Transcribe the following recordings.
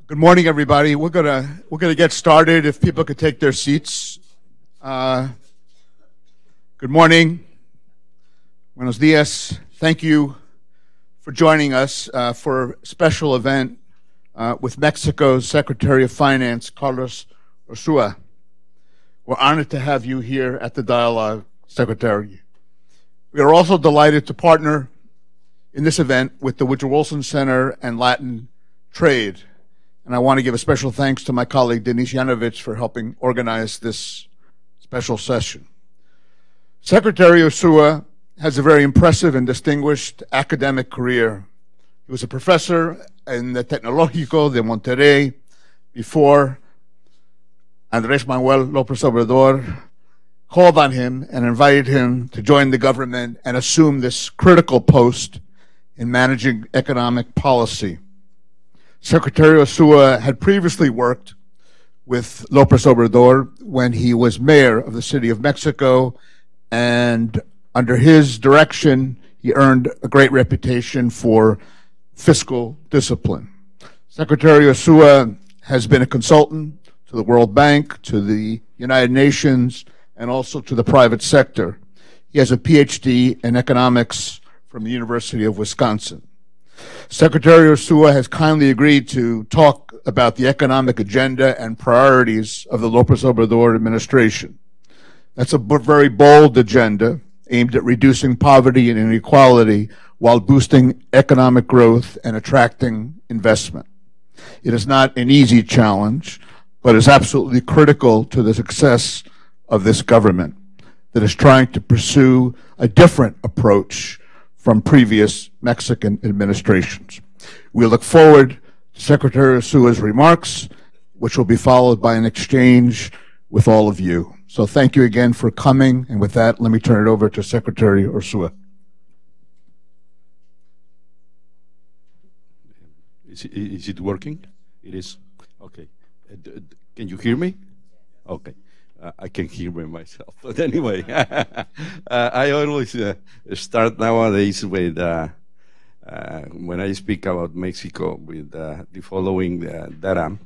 Good morning, everybody. We're gonna get started. If people could take their seats. Good morning. Buenos dias. Thank you for joining us for a special event with Mexico's Secretary of Finance, Carlos Urzua. We're honored to have you here at the dialogue, Secretary. We are also delighted to partner in this event with the Woodrow Wilson Center and Latin Trade. And I want to give a special thanks to my colleague Denise Yanovich for helping organize this special session. Secretary Urzua has a very impressive and distinguished academic career. He was a professor in the Tecnológico de Monterrey before Andres Manuel Lopez Obrador called on him and invited him to join the government and assume this critical post in managing economic policy. Secretary Urzua had previously worked with Lopez Obrador when he was mayor of the city of Mexico, and under his direction, he earned a great reputation for fiscal discipline. Secretary Urzua has been a consultant to the World Bank, to the United Nations, and also to the private sector. He has a PhD in economics from the University of Wisconsin. Secretary Urzua has kindly agreed to talk about the economic agenda and priorities of the Lopez Obrador administration. That's a very bold agenda aimed at reducing poverty and inequality while boosting economic growth and attracting investment. It is not an easy challenge, but is absolutely critical to the success of this government that is trying to pursue a different approach from previous Mexican administrations. We look forward to Secretary Urzua's remarks, which will be followed by an exchange with all of you. So thank you again for coming, and with that, let me turn it over to Secretary Urzua. Is it working? It is. Okay. Can you hear me? Okay. I can hear me myself, but anyway, I always start nowadays with, when I speak about Mexico, with the following data.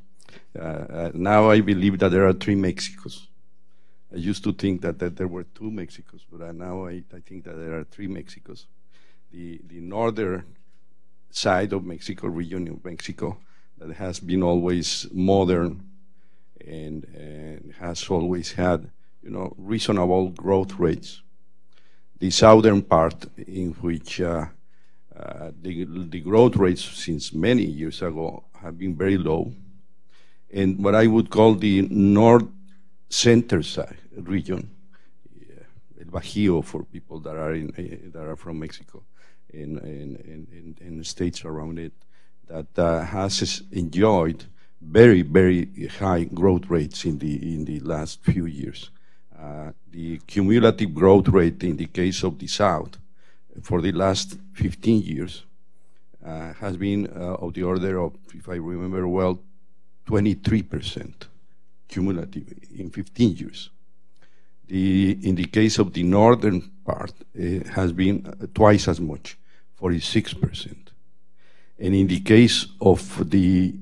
Now I believe that there are 3 Mexicos. I used to think that there were 2 Mexicos, but now I think that there are 3 Mexicos. The northern side of Mexico, region of Mexico, that has been always modern, and has always had, reasonable growth rates. The southern part, in which the growth rates since many years ago have been very low, and what I would call the north center side region, El Bajío for people that are from Mexico, and states around it, that has enjoyed very, very high growth rates in the last few years. The cumulative growth rate in the case of the South for the last 15 years has been of the order of, if I remember well, 23% cumulative in 15 years. In the case of the northern part, it has been twice as much, 46%. And in the case of the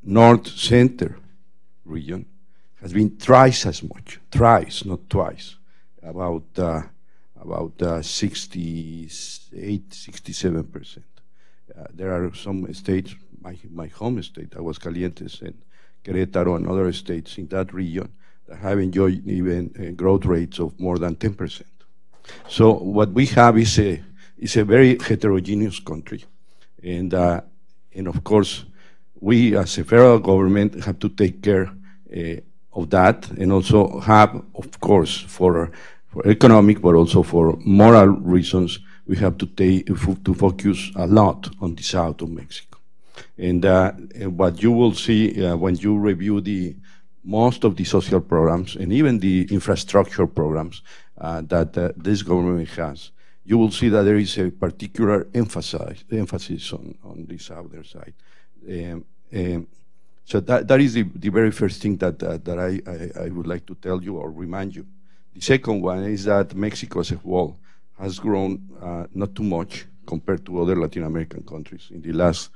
north center region, has been thrice as much, thrice, not twice, about 68, 67%. There are some states, my home state, Aguascalientes, and Querétaro, and other states in that region that have enjoyed even growth rates of more than 10%. So what we have is a very heterogeneous country, and of course, we as a federal government have to take care of that, and also have, of course, for economic, but also for moral reasons, we have to focus a lot on the south of Mexico. And what you will see when you review most of the social programs and even the infrastructure programs that this government has, you will see that there is a particular emphasis on the southern side. So that is the very first thing that I would like to tell you or remind you. The second one is that Mexico as a whole has grown not too much compared to other Latin American countries in the last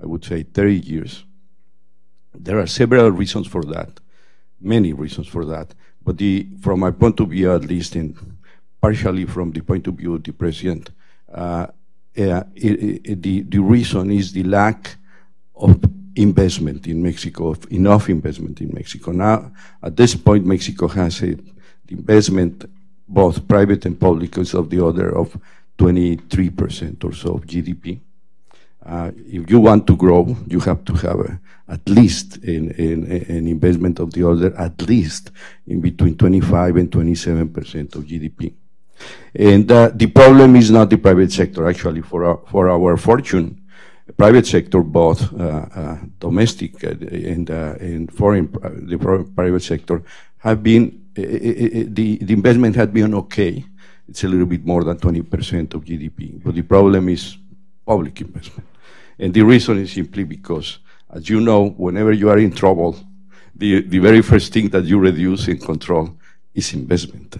I would say, 30 years. There are several reasons for that, many reasons for that, but from my point of view, at least, and partially from the point of view of the president, the reason is the lack of investment in Mexico, of enough investment in Mexico. Now, at this point, Mexico has the investment, both private and public, is of the order of 23% or so of GDP. If you want to grow, you have to have at least an investment of the order, at least in between 25 and 27% of GDP. And the problem is not the private sector, actually, for our fortune. The private sector, both domestic and foreign, the private sector, have been, the investment had been okay. It's a little bit more than 20% of GDP, but the problem is public investment. And the reason is simply because, as you know, whenever you are in trouble, the very first thing that you reduce and control is investment,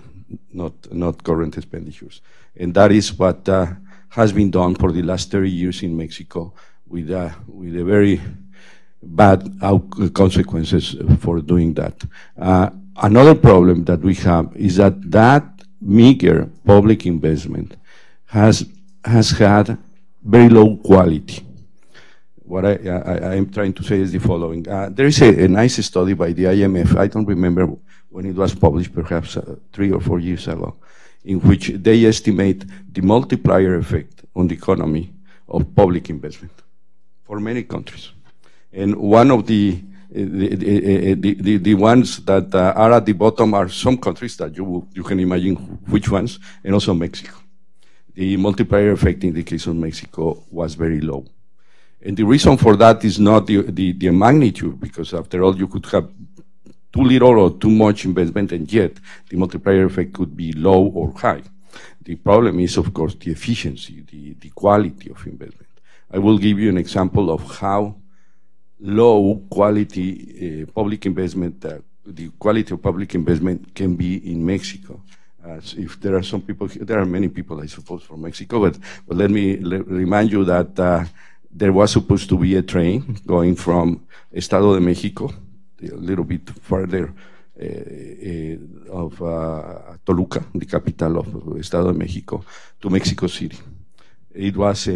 not current expenditures. And that is what has been done for the last 30 years in Mexico with a very bad consequences for doing that. Another problem that we have is that meager public investment has had very low quality. What I am trying to say is the following. There is a nice study by the IMF, I don't remember when it was published, perhaps 3 or 4 years ago, in which they estimate the multiplier effect on the economy of public investment for many countries. And one of the ones that are at the bottom are some countries that you can imagine which ones, and also Mexico. The multiplier effect in the case of Mexico was very low. And the reason for that is not the magnitude, because after all, you could have too little or too much investment, and yet the multiplier effect could be low or high. The problem is, of course, the efficiency, the quality of investment. I will give you an example of how low quality public investment, the quality of public investment can be in Mexico. If there are some people, there are many people, I suppose, from Mexico, but let me remind you that there was supposed to be a train going from Estado de Mexico, a little bit further of Toluca, the capital of Estado de Mexico, to Mexico City. It was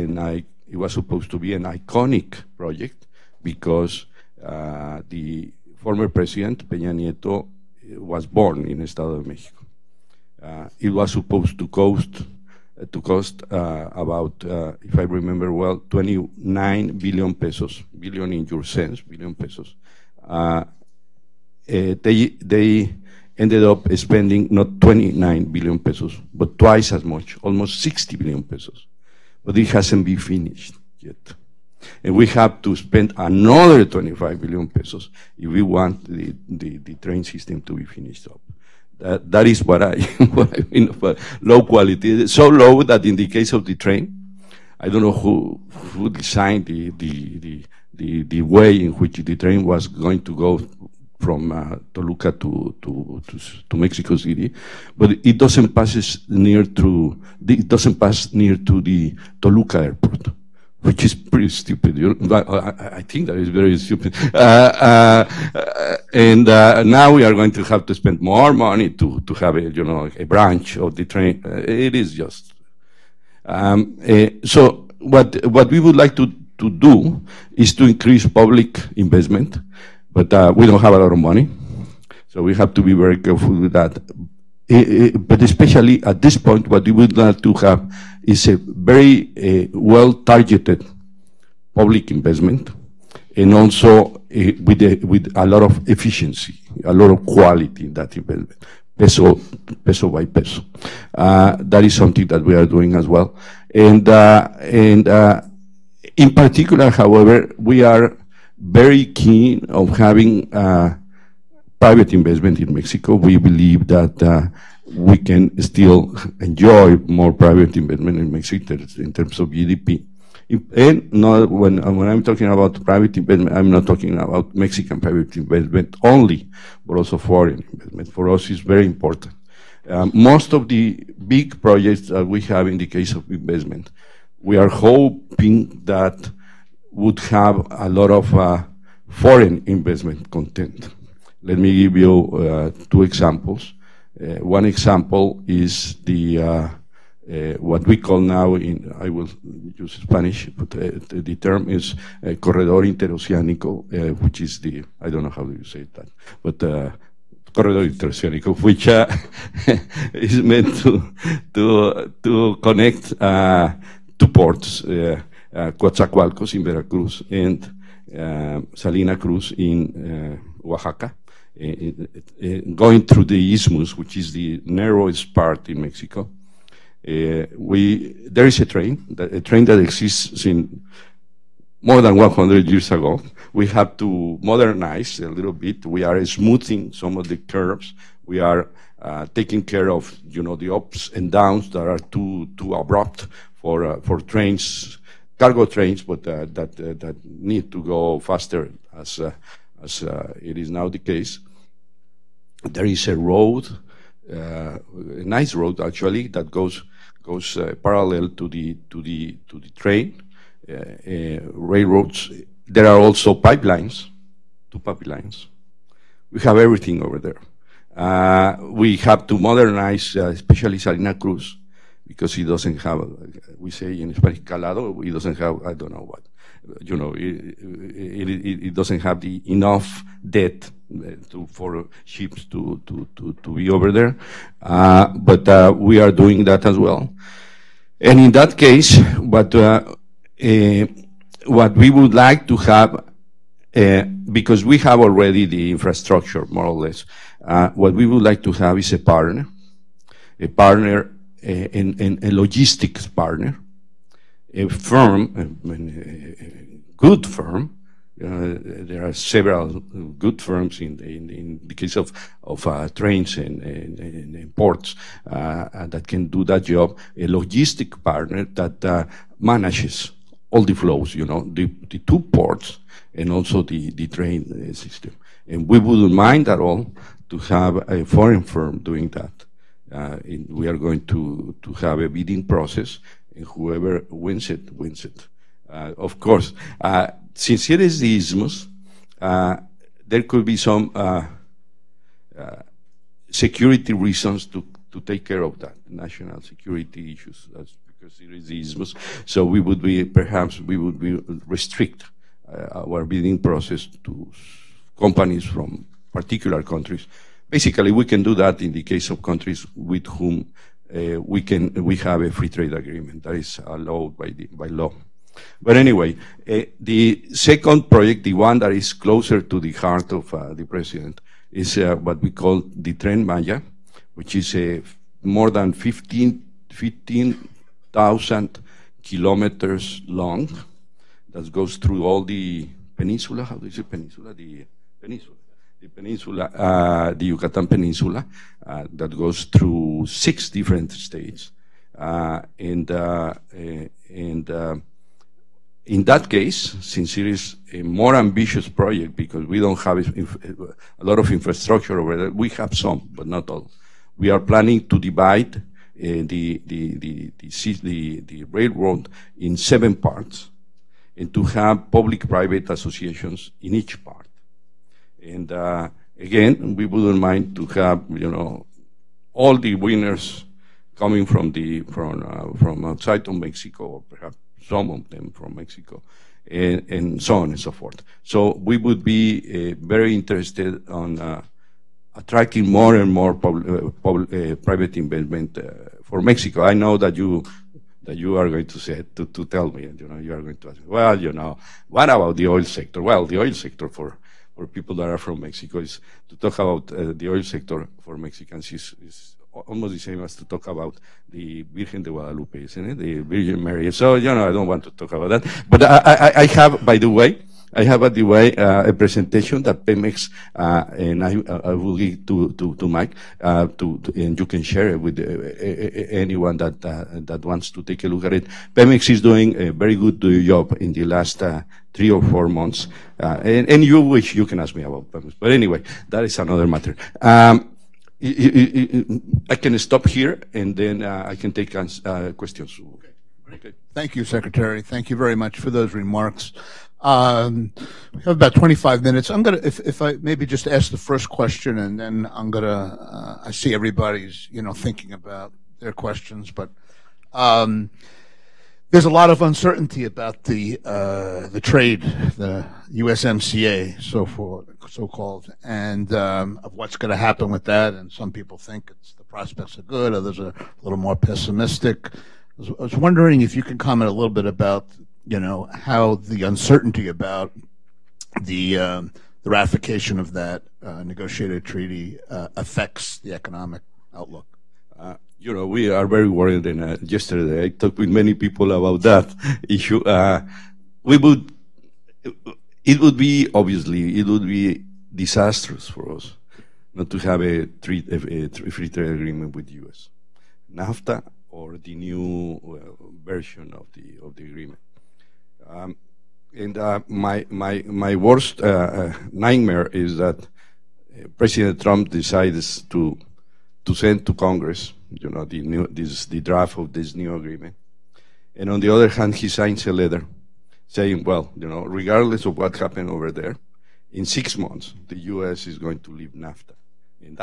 supposed to be an iconic project because the former president, Peña Nieto, was born in Estado de Mexico. It was supposed to cost about, if I remember well, 29 billion pesos, billion in your sense, billion pesos. They ended up spending not 29 billion pesos, but twice as much, almost 60 billion pesos. But it hasn't been finished yet. And we have to spend another 25 billion pesos if we want the train system to be finished up. That is what I mean of low quality. It's so low that in the case of the train, I don't know who designed the way in which the train was going to go from Toluca to Mexico City, but it doesn't pass near to the Toluca airport, which is pretty stupid. I think that is very stupid. And now we are going to have to spend more money to have a branch of the train. It is just. So what we would like to do is to increase public investment, but we don't have a lot of money, so we have to be very careful with that. But especially at this point, what we would like to have is a very well-targeted public investment, and also with a lot of efficiency, a lot of quality in that investment, peso by peso. That is something that we are doing as well. And in particular, however, we are very keen of having private investment in Mexico. We believe that we can still enjoy more private investment in Mexico in terms of GDP. And not, when I'm talking about private investment, I'm not talking about Mexican private investment only, but also foreign investment. For us, it's very important. Most of the big projects that we have in the case of investment, we are hoping that would have a lot of foreign investment content. Let me give you 2 examples. One example is the what we call now, I will use Spanish, but the term is Corredor Interoceánico, which is I don't know how you say that, but Corredor Interoceánico, which is meant to connect 2 ports, Coatzacoalcos in Veracruz and Salina Cruz in Oaxaca, going through the isthmus, which is the narrowest part in Mexico. There is a train that exists in more than 100 years ago. We have to modernize a little bit. We are smoothing some of the curves. We are taking care of, the ups and downs that are too abrupt for trains, cargo trains, but that need to go faster as it is now the case. There is a road, a nice road actually, that goes parallel to the train, railroads. There are also pipelines, 2 pipelines. We have everything over there. We have to modernize, especially Salina Cruz, because it doesn't have, we say in Spanish, calado, it doesn't have, I don't know what, it doesn't have the enough depth for ships to be over there. But we are doing that as well. And in that case, what we would like to have, because we have already the infrastructure, more or less, what we would like to have is a partner, and a logistics partner, a firm, a good firm. There are several good firms in the case of trains and ports that can do that job. A logistic partner that manages all the flows, the 2 ports and also the train system. And we wouldn't mind at all to have a foreign firm doing that. We are going to have a bidding process, and whoever wins it, wins it. Of course, since it is the isthmus, there could be some security reasons to take care of that, national security issues. That's because it is the isthmus. So we would restrict our bidding process to companies from particular countries. Basically, we can do that in the case of countries with whom we have a free trade agreement that is allowed by law. But anyway, the second project, the one that is closer to the heart of the president, is what we call the Tren Maya, which is more than 15,000 kilometers long, that goes through all the peninsula. How do you say peninsula? The peninsula, the Yucatan Peninsula, that goes through 6 different states, and in that case, since it is a more ambitious project, because we don't have a lot of infrastructure over there, we have some, but not all. We are planning to divide the railroad in 7 parts, and to have public-private associations in each part. And again, we wouldn't mind to have, all the winners coming from outside of Mexico, or perhaps some of them from Mexico, and so on and so forth. So we would be very interested on attracting more and more private investment for Mexico. I know that you are going to say, to tell me, you are going to ask me, well, what about the oil sector? Well, the oil sector for people that are from Mexico is to talk about the oil sector for Mexicans is almost the same as to talk about the Virgen de Guadalupe, isn't it? The Virgin Mary. So, I don't want to talk about that. But I have, by the way, a presentation that Pemex, and I will give to Mike, and you can share it with anyone that wants to take a look at it. Pemex is doing a very good job in the last 3 or 4 months, and you wish you can ask me about Pemex. But anyway, that is another matter. I can stop here, and then I can take questions. Okay. Thank you, Secretary. Thank you very much for those remarks. We have about 25 minutes. I'm gonna, if I maybe just ask the first question, and then I'm gonna. I see everybody's, thinking about their questions, but there's a lot of uncertainty about the trade, the USMCA, so-called, and of what's going to happen with that. And some people think the prospects are good, others are a little more pessimistic. I was wondering if you can comment a little bit about, how the uncertainty about the ratification of that negotiated treaty affects the economic outlook. We are very worried, and yesterday I talked with many people about that issue. It would be disastrous for us not to have a free trade agreement with the U.S., NAFTA, or the new version of the agreement. My worst nightmare is that President Trump decides to send to Congress, the draft of this new agreement, and on the other hand, he signs a letter saying, well, regardless of what happened over there, in 6 months the U.S. is going to leave NAFTA, and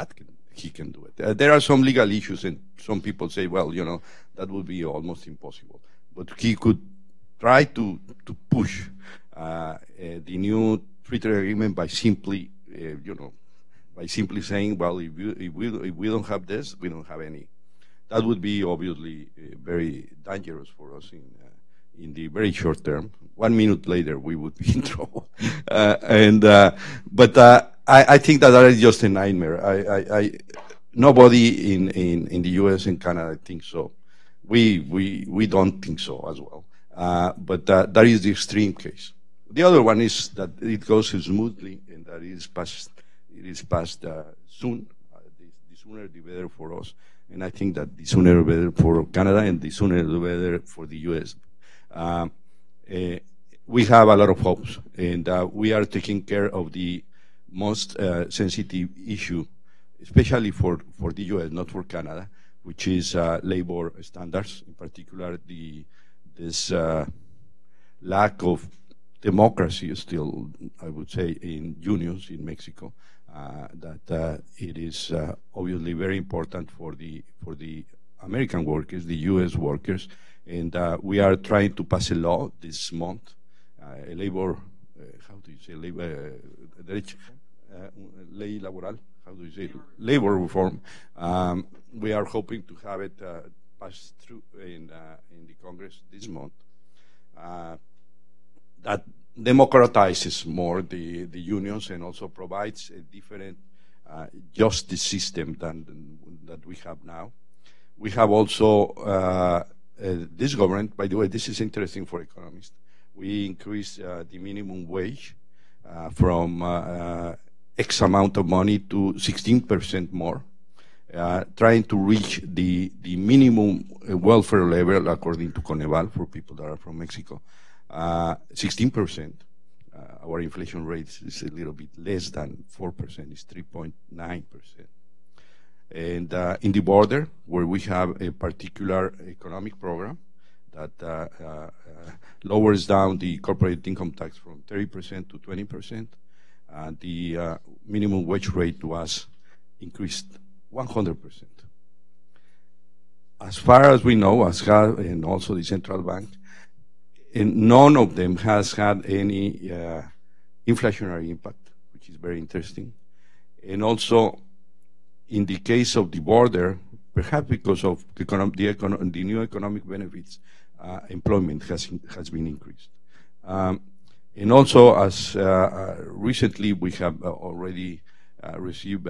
he can do it. There are some legal issues, and some people say, well, that would be almost impossible, but he could try to push the new free trade agreement by simply, saying, well, if we don't have this, we don't have any. That would be obviously very dangerous for us in the very short term. 1 minute later, we would be in trouble. But I think that is just a nightmare. Nobody in the U.S. and Canada thinks so. We don't think so as well. But that is the extreme case. The other one is that it goes smoothly and that it is passed soon. The sooner the better for us. And I think that the sooner the better for Canada and the sooner the better for the U.S. We have a lot of hopes, and we are taking care of the most sensitive issue, especially for the U.S., not for Canada, which is labor standards, in particular this lack of democracy still, I would say, in unions in Mexico. That it is obviously very important for the American workers, the U.S. workers, and we are trying to pass a law this month, a labor, how do you say, labor, ley laboral, how do you say, labor reform. We are hoping to have it passed through in the Congress this month. That democratizes more the unions and also provides a different justice system than that we have now. We have also this government, by the way, this is interesting for economists. We increased the minimum wage from X amount of money to 16% more, trying to reach the minimum welfare level according to Coneval for people that are from Mexico. 16%. Our inflation rate is a little bit less than 4%, it's 3.9%. And in the border, where we have a particular economic program that lowers down the corporate income tax from 30% to 20%, the minimum wage rate was increased 100%. As far as we know, and also the central bank, and none of them has had any inflationary impact, which is very interesting. And also, in the case of the border, perhaps because of the new economic benefits, employment has been increased. And also, as recently we have already received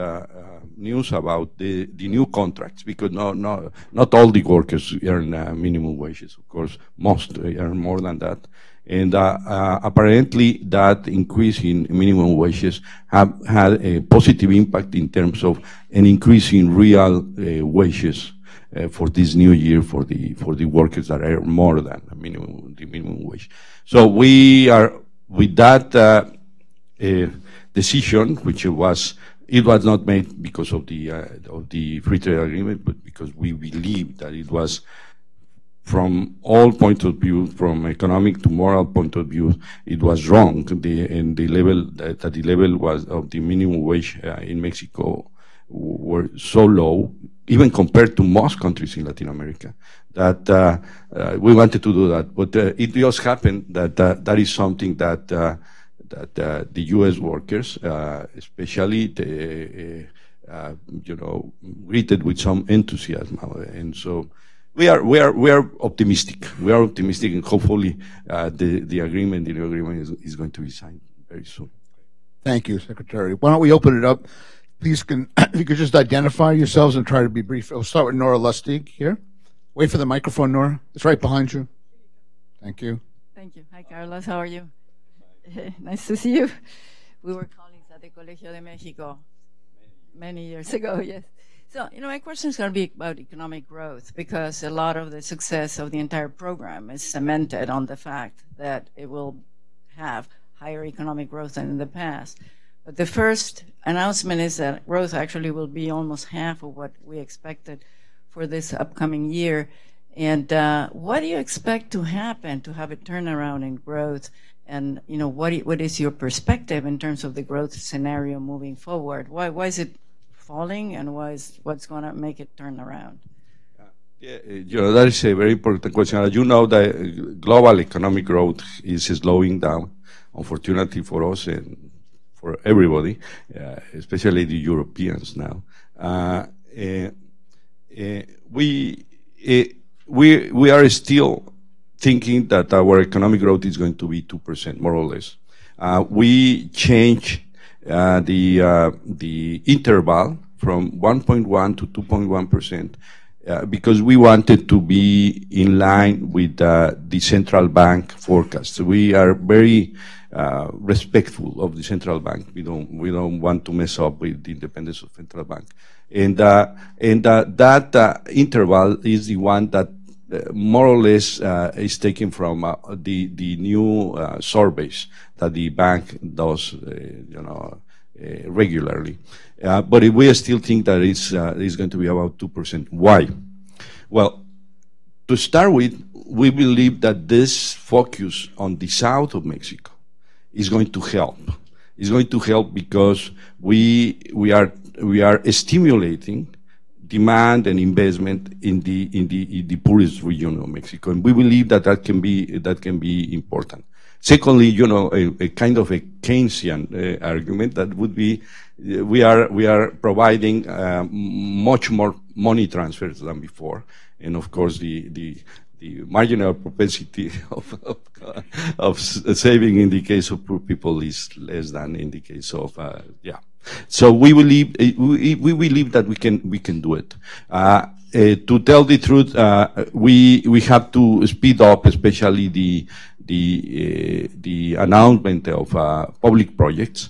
news about the new contracts, because not all the workers earn minimum wages. Of course, most earn more than that. And apparently that increase in minimum wages have had a positive impact in terms of an increase in real wages for this new year for the workers that earn more than the minimum wage. So we are with that decision, which it was not made because of the free trade agreement, but because we believe that it was from all points of view, from economic to moral point of view, it was wrong. The level was of the minimum wage in Mexico were so low, even compared to most countries in Latin America, that we wanted to do that. But it just happened that that is something that the U.S. workers, especially the greeted with some enthusiasm, and so. We are optimistic. We are optimistic, and hopefully the new agreement is going to be signed very soon. Thank you, Secretary. Why don't we open it up? Please, if you could just identify yourselves and try to be brief. We'll start with Nora Lustig here. Wait for the microphone, Nora. It's right behind you. Thank you. Thank you. Hi, Carlos. How are you? Nice to see you. We were colleagues at the Colegio de Mexico many years ago, yes. So, my question is going to be about economic growth, because a lot of the success of the entire program is cemented on the fact that it will have higher economic growth than in the past. But the first announcement is that growth actually will be almost half of what we expected for this upcoming year. And what do you expect to happen to have a turnaround in growth? And, what is your perspective in terms of the growth scenario moving forward? Why is it falling, and what's going to make it turn around? Yeah, that is a very important question. As you know, the global economic growth is slowing down, unfortunately for us and for everybody, especially the Europeans now. We are still thinking that our economic growth is going to be 2%, more or less. We change the interval from 1.1 to 2.1%, because we wanted to be in line with the central bank forecast. We are very respectful of the central bank. We don't want to mess up with the independence of central bank, and that interval is the one that more or less is taken from the new surveys that the bank does, regularly. But we still think that it's going to be about 2%. Why? Well, to start with, we believe that this focus on the south of Mexico is going to help. It's going to help because we are stimulating demand and investment in the poorest region of Mexico, and we believe that can be important. Secondly, a kind of a Keynesian argument that would be we are providing much more money transfers than before, and of course the marginal propensity of saving in the case of poor people is less than in the case of So we believe that we can do it. To tell the truth, we have to speed up, especially the announcement of public projects,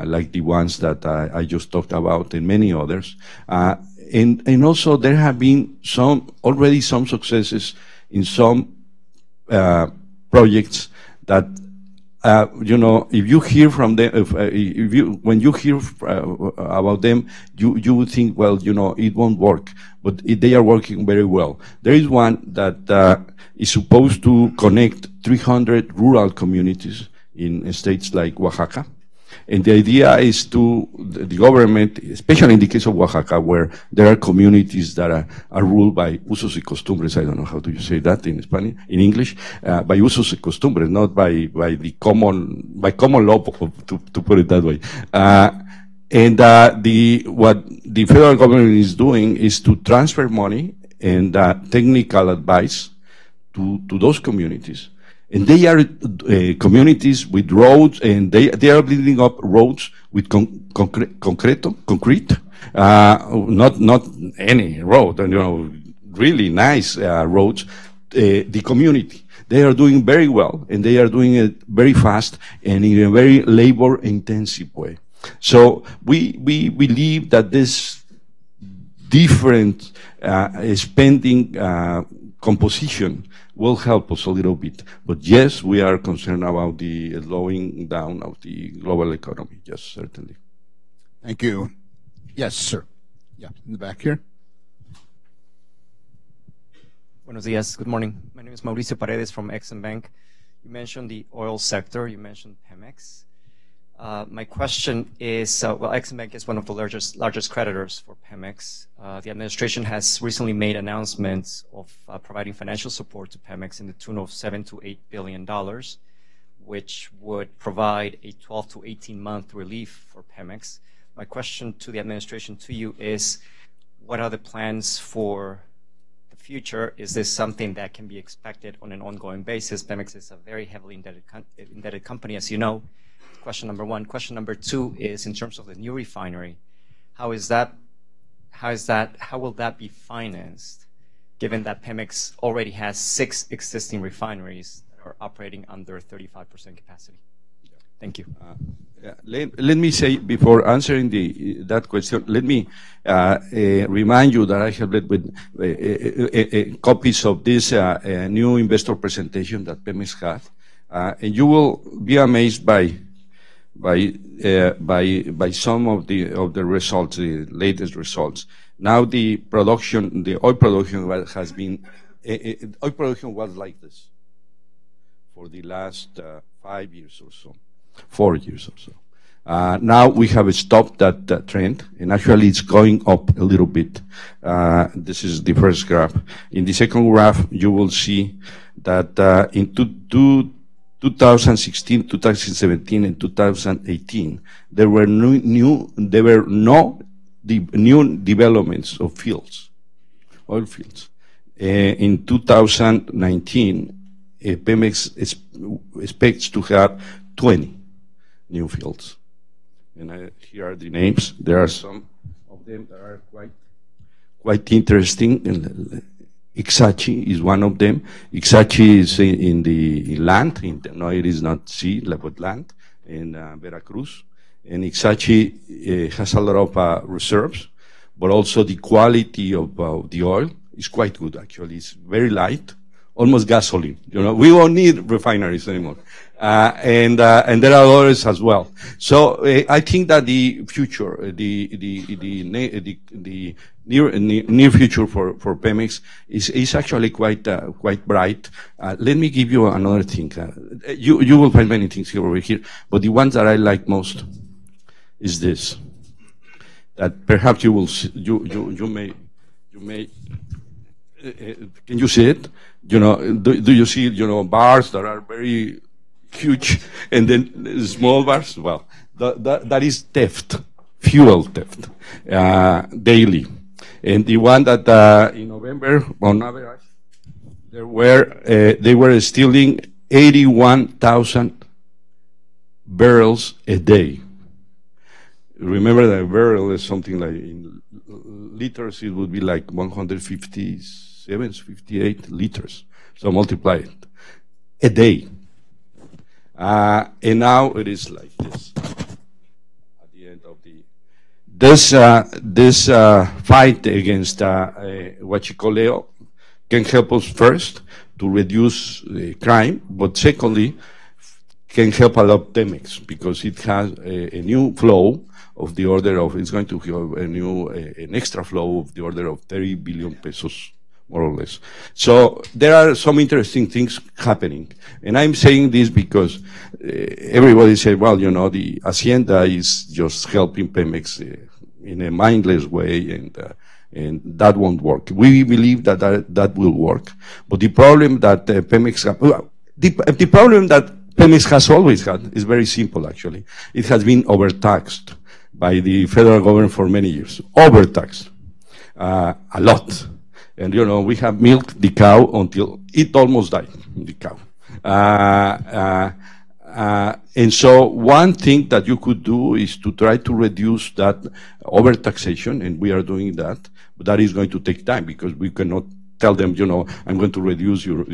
like the ones that I just talked about, and many others. And also there have been already some successes in some projects that if you hear from them, when you hear about them, you would think, well, it won't work, but they are working very well. There is one that is supposed to connect 300 rural communities in states like Oaxaca. And the idea is the government, especially in the case of Oaxaca, where there are communities that are ruled by usos y costumbres. I don't know how do you say that in Spanish, in English, by usos y costumbres, not by common law, to put it that way. What the federal government is doing is to transfer money and technical advice to those communities. And they are communities with roads, and they are building up roads with concrete, not any road, really nice roads. The community, they are doing very well, and they are doing it very fast and in a very labor-intensive way. So we believe that this different spending composition will help us a little bit. But yes, we are concerned about the slowing down of the global economy. Yes, certainly. Thank you. Yes, sir. Yeah, in the back here. Buenos días. Good morning. My name is Mauricio Paredes from Exim Bank. You mentioned the oil sector. You mentioned Pemex. My question is, well, Exim Bank is one of the largest creditors for Pemex. The administration has recently made announcements of providing financial support to Pemex in the tune of $7 to $8 billion, which would provide a 12 to 18-month relief for Pemex. My question to the administration, to you, is what are the plans for the future? Is this something that can be expected on an ongoing basis? Pemex is a very heavily indebted company, as you know. Question number one. Question number two is in terms of the new refinery. How will that be financed, given that Pemex already has 6 existing refineries that are operating under 35% capacity? Thank you. Let me say, before answering that question, let me remind you that I have read with copies of this new investor presentation that Pemex had, and you will be amazed by some of the results, the latest results. Now the oil production has been, oil production was like this for the last 5 years or so, 4 years or so. Now we have stopped that trend, and actually it's going up a little bit. This is the first graph. In the second graph, you will see that in 2016, 2017, and 2018, there were no new developments of fields, oil fields. In 2019, Pemex expects to have 20 new fields. And here are the names. There are some of them that are quite interesting. Ixachi is one of them. Ixachi is in the land, no, it is not sea, but land, in Veracruz. And Ixachi has a lot of reserves, but also the quality of the oil is quite good, actually. It's very light, almost gasoline. You know, we won't need refineries anymore. And there are others as well. So I think that the future, the near future for Pemex is actually quite bright. Let me give you another thing. You will find many things over here, but the ones that I like most is this. That perhaps you will see, you may can you see it? You know, do you see, you know, bars that are very huge and then small bars? Well, that is theft, fuel theft, daily. And the one that in November, on average, they were stealing 81,000 barrels a day. Remember that a barrel is something like, in liters, it would be like 157, 58 liters. So multiply it. A day. And now it is like this. At the end of the... This fight against Huachicol can help us first to reduce crime, but secondly, can help a lot Pemex, because it has a new flow of the order of, it's going to have an extra flow of the order of 30 billion pesos, more or less. So there are some interesting things happening. And I'm saying this because everybody said, well, you know, the Hacienda is just helping Pemex in a mindless way, and that won't work. We believe that will work. But the problem that Pemex, the problem that Pemex has always had is very simple, actually. It has been overtaxed by the federal government for many years. Overtaxed. A lot. And, you know, we have milked the cow until it almost died, the cow. And so one thing that you could do is to try to reduce that overtaxation, and we are doing that, but that is going to take time, because we cannot tell them, you know, I'm going to reduce your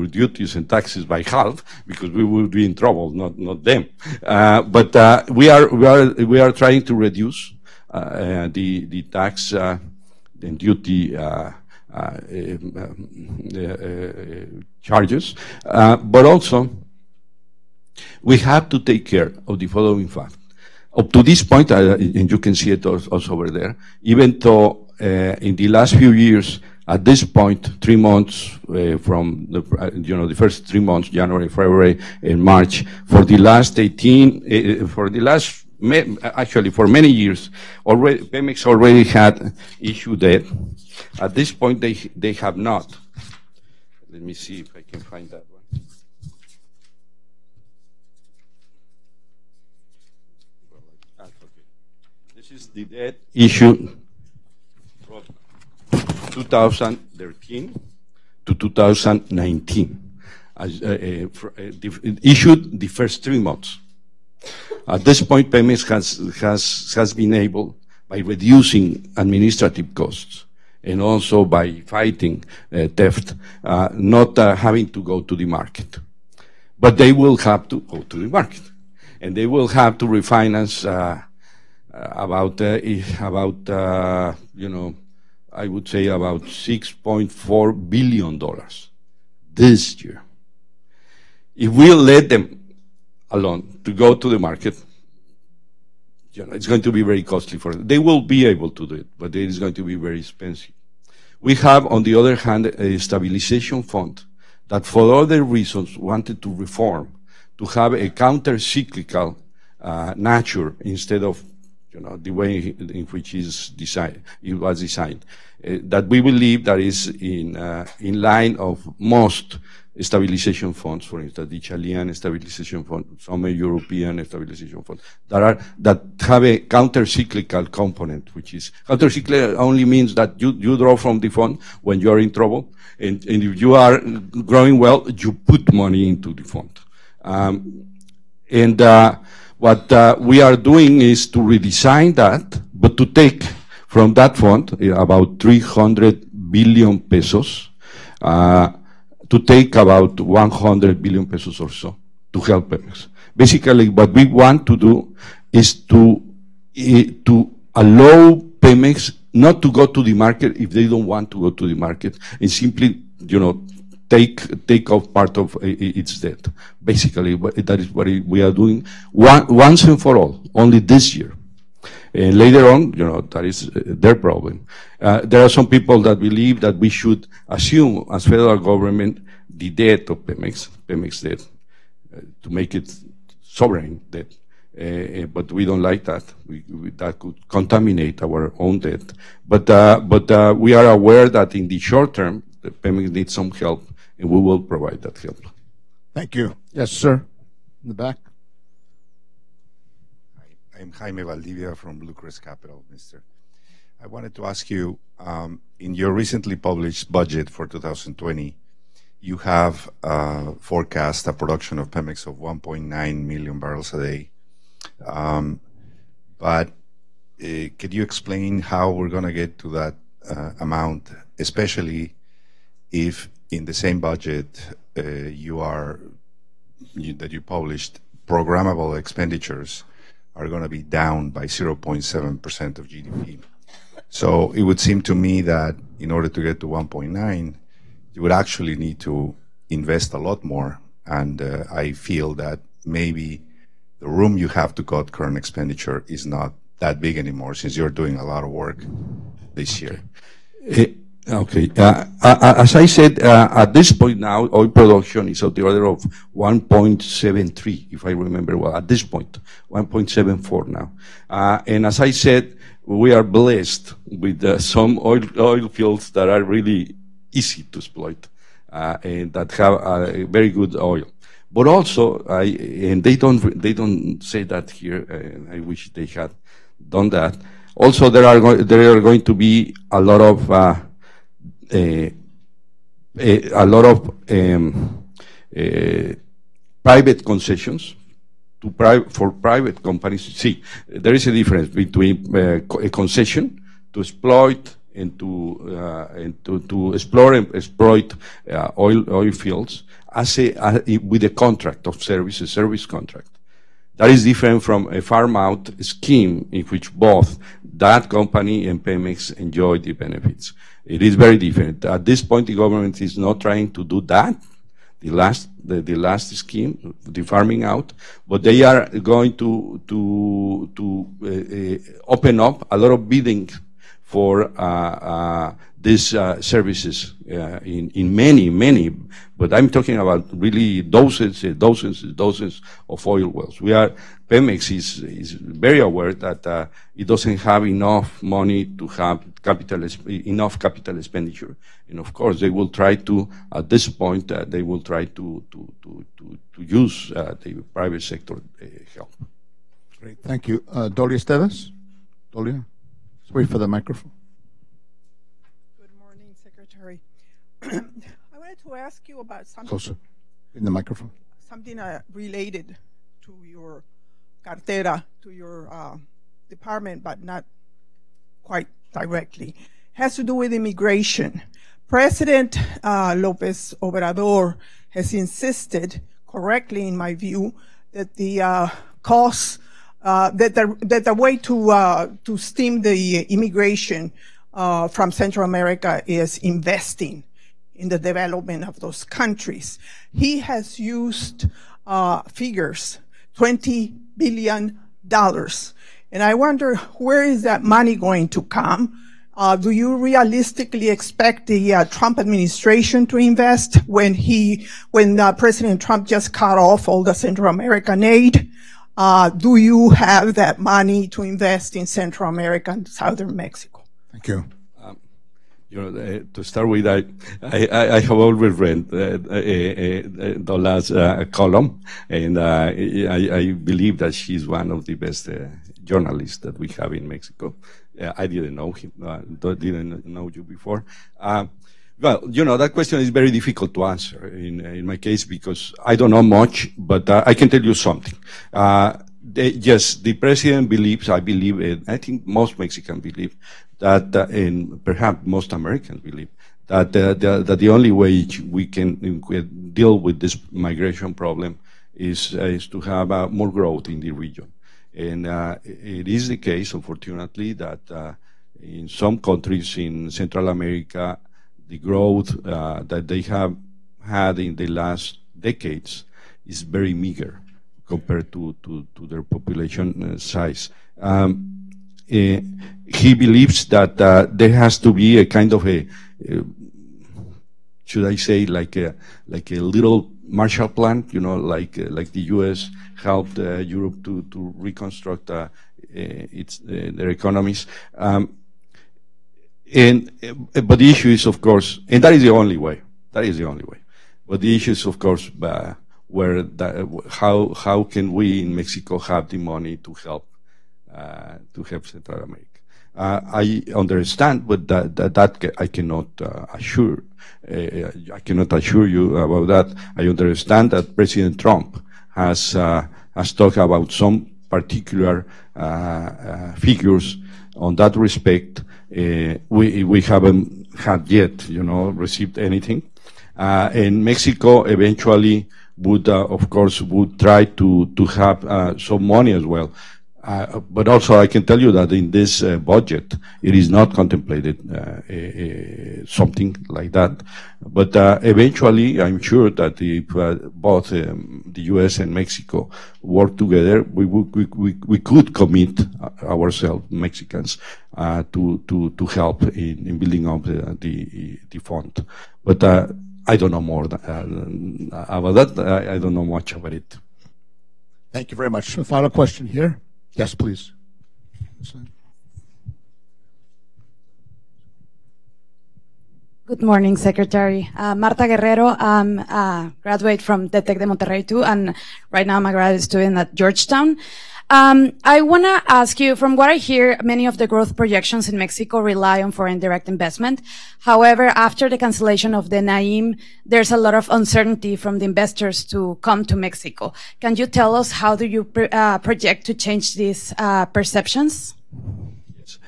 duties and taxes by half, because we will be in trouble, not them. But we are trying to reduce the tax and duty charges, but also we have to take care of the following fact. Up to this point, and you can see it also over there, even though in the last few years At this point, 3 months from the, the first 3 months, January, February, and March, for the last 18, actually for many years, already Pemex already had issued debt. At this point, they have not. Let me see if I can find that one. This is the debt issued from 2013 to 2019. Issued the first 3 months. At this point, Pemex has been able, by reducing administrative costs and also by fighting theft, not having to go to the market. But they will have to go to the market, and they will have to refinance I would say about $6.4 billion this year. If we let them alone to go to the market, it's going to be very costly for them. They will be able to do it, but it is going to be very expensive. We have, on the other hand, a stabilization fund that, for other reasons, wanted to reform, to have a counter-cyclical nature instead of the way in which it was designed. That we believe that is in line of most stabilization funds, for instance, the Chilean stabilization fund, some European stabilization funds, that have a counter-cyclical component, which is counter-cyclical only means that you draw from the fund when you are in trouble, and if you are growing well, you put money into the fund. What we are doing is to redesign that, but to take from that fund about 300 billion pesos, to take about 100 billion pesos or so to help Pemex. Basically, what we want to do is to allow Pemex not to go to the market if they don't want to go to the market, and simply, take off part of its debt. Basically, that is what we are doing once and for all, only this year. And later on, that is their problem. There are some people that believe that we should assume, as federal government, the debt of Pemex debt, to make it sovereign debt. But we don't like that. That could contaminate our own debt. But we are aware that in the short term, the Pemex needs some help, and we will provide that help. Thank you. Yes, sir. In the back. I'm Jaime Valdivia from Blue Crest Capital, Mr. I wanted to ask you, in your recently published budget for 2020, you have forecast a production of Pemex of 1.9 million barrels a day. But could you explain how we're going to get to that amount, especially if in the same budget that you published, programmable expenditures are going to be down by 0.7% of GDP. So it would seem to me that in order to get to 1.9, you would actually need to invest a lot more. And I feel that maybe the room you have to cut current expenditure is not that big anymore, since you're doing a lot of work this year. Okay. As I said, at this point now, oil production is of the order of 1.73, if I remember well. At this point, 1.74 now. And as I said, we are blessed with some oil fields that are really easy to exploit and that have very good oil. But also, and they don't say that here, and I wish they had done that. Also, there are going to be a lot of private concessions for private companies. See, there is a difference between a concession to exploit and to explore and exploit oil fields with a contract of service, a service contract. That is different from a farm-out scheme in which both that company and Pemex enjoy the benefits. It is very different. At this point, the government is not trying to do that, the last scheme, the farming out, but they are going to open up a lot of bidding for these services in many, but I'm talking about really dozens of oil wells. Pemex is very aware that it doesn't have enough money to have enough capital expenditure, and of course they will try to, at this point, they will try to use the private sector help. Great, thank you. Dolia Esteves? Dolia? Let's wait for the microphone. Good morning, Secretary. I wanted to ask you about something. Closer, in the microphone. Something related to your cartera, to your department, but not quite directly. Has to do with immigration. President Lopez Obrador has insisted, correctly in my view, that the costs, that the way to stem the immigration from Central America is investing in the development of those countries. He has used figures, $20 billion. And I wonder, where is that money going to come? Do you realistically expect the Trump administration to invest when President Trump just cut off all the Central American aid? Do you have that money to invest in Central America and Southern Mexico? Thank you. To start with, I have always read the last column, and I believe that she's one of the best journalists that we have in Mexico. I didn't know him, didn't know you before. Well, that question is very difficult to answer in my case because I don't know much, but I can tell you something. Yes, the president believes, I believe, and I think most Mexicans believe that, and perhaps most Americans believe, that the only way we can deal with this migration problem is to have more growth in the region. And it is the case, unfortunately, that in some countries in Central America, the growth that they have had in the last decades is very meager compared to their population size. He believes that there has to be a kind of should I say, like a little Marshall Plan, like the U.S. helped Europe to reconstruct their economies. But the issue is, of course, and that is the only way. That is the only way. But the issue is, of course, how can we in Mexico have the money to help Central America? I understand, but that I cannot assure. I cannot assure you about that. I understand that President Trump has talked about some particular figures on that respect. We haven't had yet, received anything. And Mexico eventually would, of course, try to have some money as well. But also I can tell you that in this budget, it is not contemplated something like that. But eventually, I'm sure that if both the U.S. and Mexico work together, we could commit ourselves, Mexicans, to help in building up the fund. But I don't know more about that. I don't know much about it. Thank you very much. A final question here. Yes, please. Good morning, Secretary. Marta Guerrero. I'm a graduate from the Tec de Monterrey too, and right now I'm a graduate student at Georgetown. I want to ask you, from what I hear, many of the growth projections in Mexico rely on foreign direct investment. However, after the cancellation of the Naim, there's a lot of uncertainty from the investors to come to Mexico. Can you tell us how do you project to change these perceptions? Yes.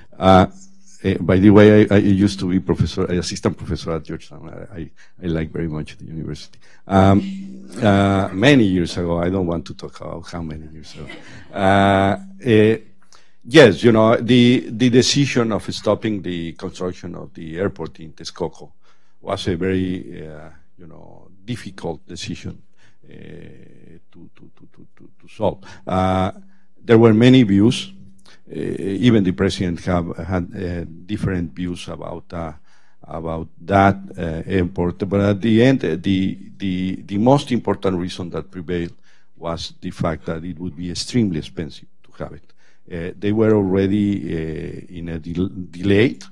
By the way, I used to be assistant professor at Georgetown. I like very much the university. Many years ago, I don't want to talk about how many years ago. Yes, the decision of stopping the construction of the airport in Texcoco was a very, difficult decision to solve. There were many views. Even the president had different views about about that airport. But at the end, the most important reason that prevailed was the fact that it would be extremely expensive to have it. They were already in a delayed,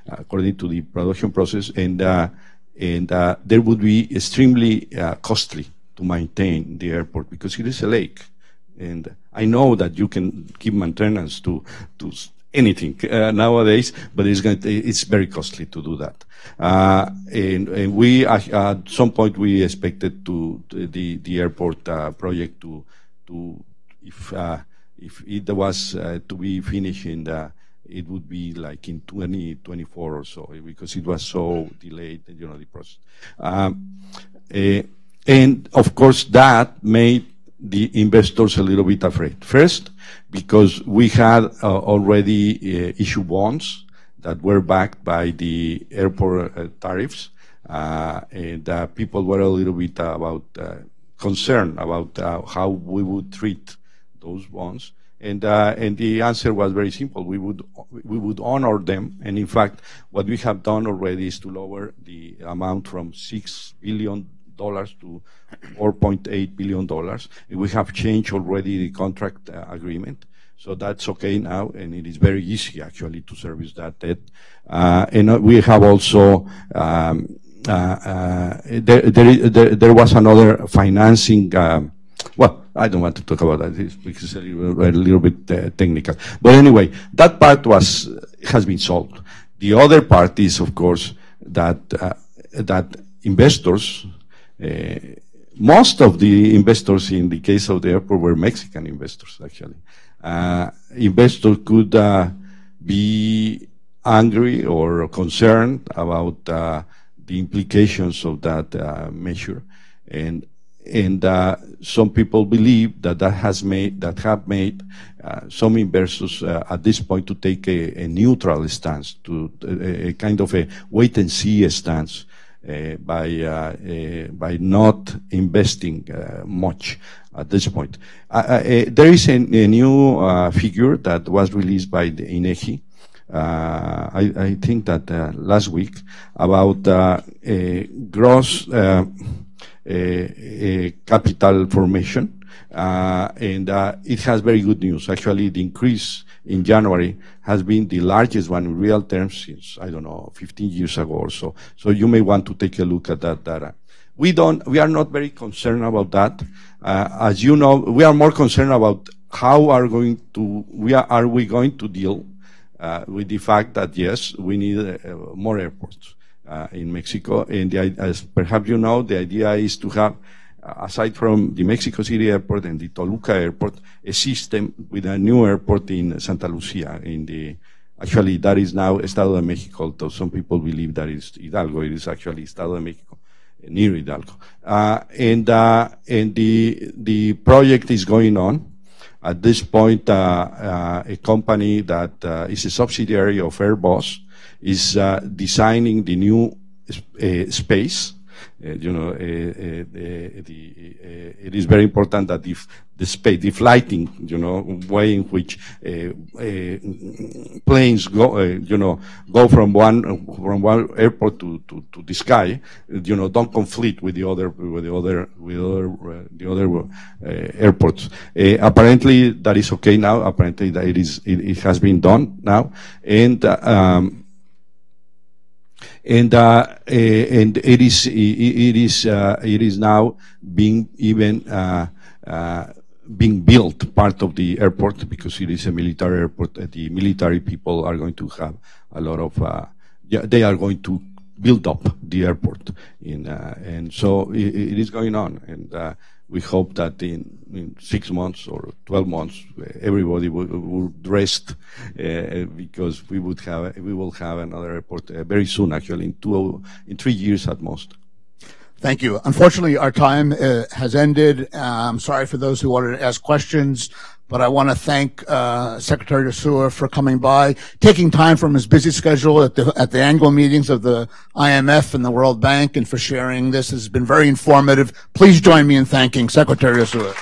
according to the production process, and there would be extremely costly to maintain the airport because it is a lake. And I know that you can give maintenance to anything nowadays, but it's very costly to do that. And we at some point we expected the airport project to if it was to be finished it would be like in 2024 or so, because it was so delayed, the process. And of course that made the investors a little bit afraid. First, because we had already issued bonds that were backed by the airport tariffs, and people were a little bit concerned about how we would treat those bonds. And the answer was very simple. We would honor them. And in fact, what we have done already is to lower the amount from $6 billion to $4.8 billion. We have changed already the contract agreement. So that's okay now, and it is very easy actually to service that debt. And we have also, there was another financing, well, I don't want to talk about that because it's a little bit technical. But anyway, that part has been solved. The other part is, of course, that investors, most of the investors in the case of the airport were Mexican investors, actually. Investors could be angry or concerned about the implications of that measure, and some people believe that have made some investors at this point to take a neutral stance, to a kind of a wait and see stance, by not investing much at this point. There is a new figure that was released by the INEGI, I think that last week, about gross capital formation, and it has very good news. Actually, the increase in January has been the largest one in real terms since, I don't know, 15 years ago or so. So you may want to take a look at that data. We are not very concerned about that. As you know, we are more concerned about how are we going to deal with the fact that, yes, we need more airports in Mexico. And as perhaps you know, the idea is to have, aside from the Mexico City airport and the Toluca airport, a system with a new airport in Santa Lucia. Actually, that is now Estado de Mexico, though some people believe that it's Hidalgo. It is actually Estado de Mexico, near Hidalgo. And the project is going on. At this point, a company that is a subsidiary of Airbus is designing the new space. It is very important that the flighting, way in which planes go from one airport to the sky, don't conflict with the other airports. Apparently that is okay now. Apparently that it has been done now, and it is now being being built part of the airport, because it is a military airport. The military people are going to have a lot of they are going to build up the airport and so it is going on, and we hope that in 6 months or 12 months everybody will rest, because we will have another airport very soon, actually in 3 years at most. Thank you. Unfortunately, our time has ended. I'm sorry for those who wanted to ask questions, but I want to thank Secretary Urzúa for coming by, taking time from his busy schedule at the annual meetings of the IMF and the World Bank, and for sharing this. It's been very informative. Please join me in thanking Secretary Urzúa.